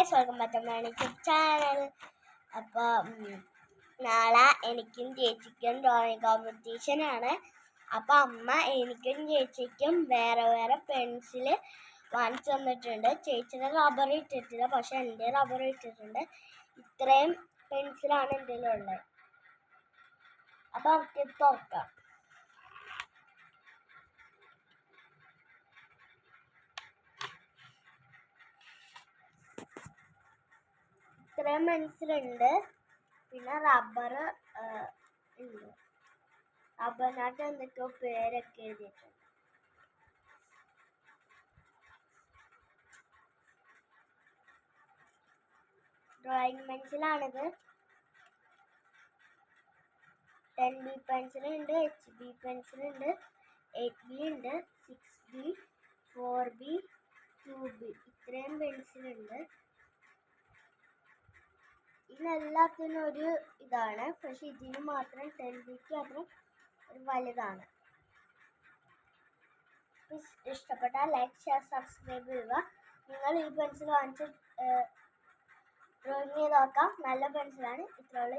Guys, welcome back to my YouTube channel. അപ്പോൾ നാളെ എനിക്കും ചേച്ചിക്കും ഡ്രോയിങ് കോമ്പറ്റീഷനാണ്. അപ്പോൾ അമ്മ എനിക്കും ചേച്ചിക്കും വേറെ വേറെ പെൻസിൽ വാങ്ങിച്ചു തന്നിട്ടുണ്ട്. ചേച്ചിയുടെ റബ്ബർ ഇട്ടിട്ടില്ല, പക്ഷെ എൻ്റെ റബ്ബർ ഇട്ടിട്ടുണ്ട്. ഇത്രയും പെൻസിലാണ് എൻ്റെ ഉള്ളത്. അപ്പോൾ നമുക്ക് തുറക്കാം. ഇത്രയും പെൻസിലുണ്ട്. പിന്നെ റബ്ബർ ഉണ്ട്. റബ്ബറിനകത്ത് എന്തൊക്കെയോ പേരൊക്കെ എഴുതിയിട്ടുണ്ട്. ഡ്രോയിങ് പെൻസിലാണിത്. 10B പെൻസിലുണ്ട്, HB പെൻസിലുണ്ട്, 8B ഉണ്ട്, 6B, 4B, 2B. ഇത്രയും പെൻസിലുണ്ട്. ഇതിനെല്ലാത്തിനും ഒരു ഇതാണ്, പക്ഷെ ഇതിന് മാത്രം 10Bക്ക് മാത്രം ഒരു വലുതാണ്. ഇഷ്ടപ്പെട്ടാൽ ലൈക്ക്, ഷെയർ, സബ്സ്ക്രൈബ് ചെയ്യുക. നിങ്ങൾ ഈ പെൻസിൽ വാങ്ങിച്ച് ഡ്രോയിങ് ചെയ്ത് നോക്കാം. നല്ല പെൻസിലാണ്. ഇത്രയുള്ള.